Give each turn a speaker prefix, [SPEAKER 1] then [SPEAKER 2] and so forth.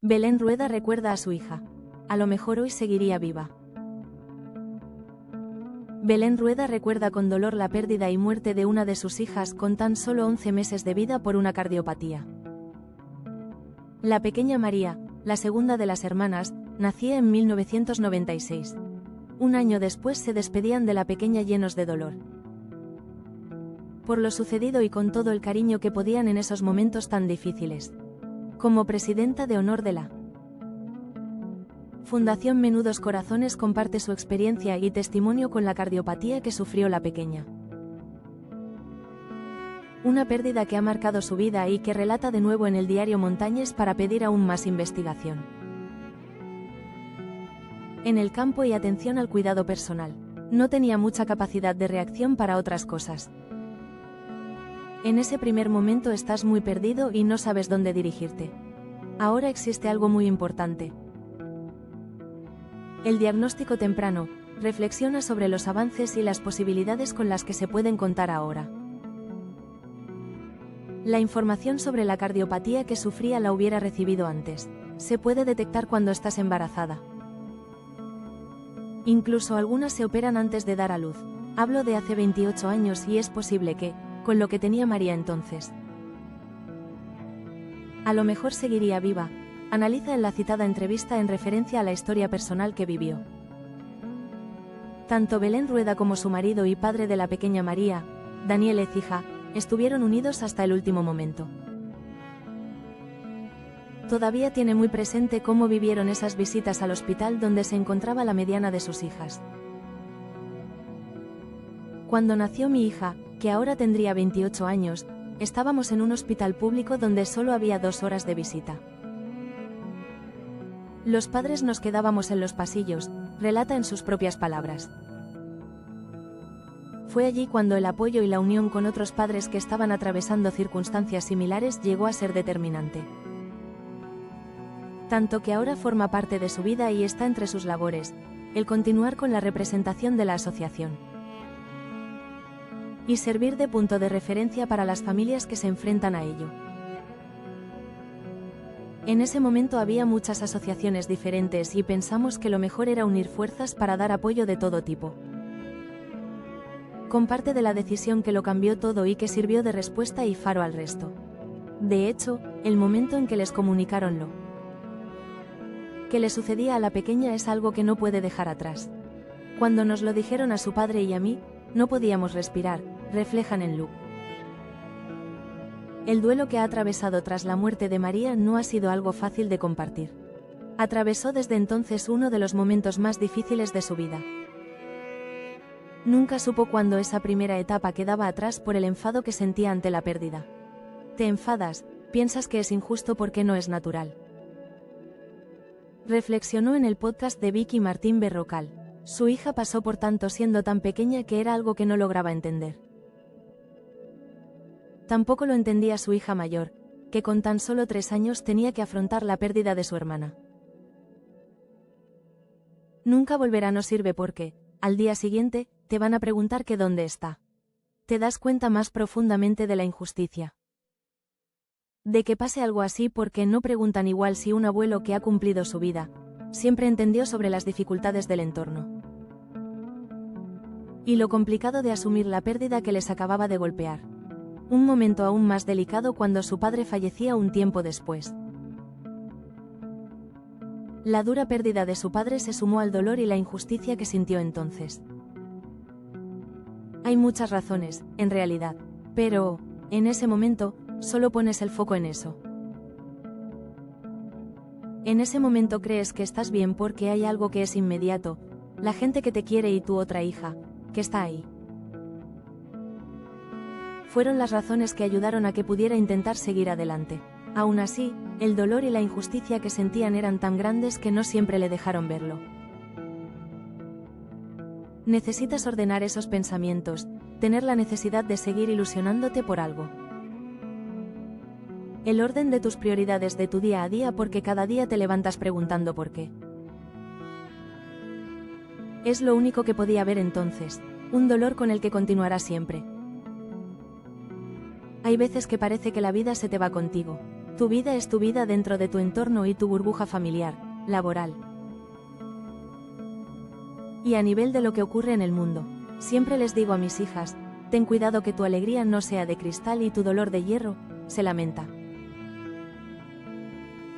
[SPEAKER 1] Belén Rueda recuerda a su hija. A lo mejor hoy seguiría viva. Belén Rueda recuerda con dolor la pérdida y muerte de una de sus hijas con tan solo 11 meses de vida por una cardiopatía. La pequeña María, la segunda de las hermanas, nacía en 1996. Un año después se despedían de la pequeña llenos de dolor por lo sucedido y con todo el cariño que podían en esos momentos tan difíciles. Como presidenta de honor de la Fundación Menudos Corazones comparte su experiencia y testimonio con la cardiopatía que sufrió la pequeña. Una pérdida que ha marcado su vida y que relata de nuevo en el diario Montañés para pedir aún más investigación en el campo y atención al cuidado personal. No tenía mucha capacidad de reacción para otras cosas. En ese primer momento estás muy perdido y no sabes dónde dirigirte. Ahora existe algo muy importante. El diagnóstico temprano. Reflexiona sobre los avances y las posibilidades con las que se pueden contar ahora. La información sobre la cardiopatía que sufría la hubiera recibido antes. Se puede detectar cuando estás embarazada. Incluso algunas se operan antes de dar a luz. Hablo de hace 28 años y es posible que, con lo que tenía María entonces, a lo mejor seguiría viva. Analiza en la citada entrevista en referencia a la historia personal que vivió. Tanto Belén Rueda como su marido y padre de la pequeña María, Daniel Écija, estuvieron unidos hasta el último momento. Todavía tiene muy presente cómo vivieron esas visitas al hospital donde se encontraba la mediana de sus hijas. Cuando nació mi hija, que ahora tendría 28 años, estábamos en un hospital público donde solo había 2 horas de visita. Los padres nos quedábamos en los pasillos, relata en sus propias palabras. Fue allí cuando el apoyo y la unión con otros padres que estaban atravesando circunstancias similares llegó a ser determinante. Tanto que ahora forma parte de su vida y está entre sus labores, el continuar con la representación de la asociación y servir de punto de referencia para las familias que se enfrentan a ello. En ese momento había muchas asociaciones diferentes y pensamos que lo mejor era unir fuerzas para dar apoyo de todo tipo. Comparte de la decisión que lo cambió todo y que sirvió de respuesta y faro al resto. De hecho, el momento en que les comunicaron lo que le sucedía a la pequeña es algo que no puede dejar atrás. Cuando nos lo dijeron a su padre y a mí, no podíamos respirar, reflejan en Lu. El duelo que ha atravesado tras la muerte de María no ha sido algo fácil de compartir. Atravesó desde entonces uno de los momentos más difíciles de su vida. Nunca supo cuándo esa primera etapa quedaba atrás por el enfado que sentía ante la pérdida. Te enfadas, piensas que es injusto porque no es natural. Reflexionó en el podcast de Vicky Martín Berrocal. Su hija pasó por tanto siendo tan pequeña que era algo que no lograba entender. Tampoco lo entendía su hija mayor, que con tan solo 3 años tenía que afrontar la pérdida de su hermana. Nunca volverá no sirve porque, al día siguiente, te van a preguntar que dónde está. Te das cuenta más profundamente de la injusticia de que pase algo así porque no preguntan igual si un abuelo que ha cumplido su vida, siempre entendió sobre las dificultades del entorno y lo complicado de asumir la pérdida que les acababa de golpear. Un momento aún más delicado cuando su padre fallecía un tiempo después. La dura pérdida de su padre se sumó al dolor y la injusticia que sintió entonces. Hay muchas razones, en realidad, pero, en ese momento, solo pones el foco en eso. En ese momento crees que estás bien porque hay algo que es inmediato, la gente que te quiere y tu otra hija, que está ahí. Fueron las razones que ayudaron a que pudiera intentar seguir adelante. Aún así, el dolor y la injusticia que sentían eran tan grandes que no siempre le dejaron verlo. Necesitas ordenar esos pensamientos, tener la necesidad de seguir ilusionándote por algo. El orden de tus prioridades de tu día a día porque cada día te levantas preguntando por qué. Es lo único que podía ver entonces, un dolor con el que continuará siempre. Hay veces que parece que la vida se te va contigo. Tu vida es tu vida dentro de tu entorno y tu burbuja familiar, laboral. Y a nivel de lo que ocurre en el mundo. Siempre les digo a mis hijas, ten cuidado que tu alegría no sea de cristal y tu dolor de hierro, se lamenta.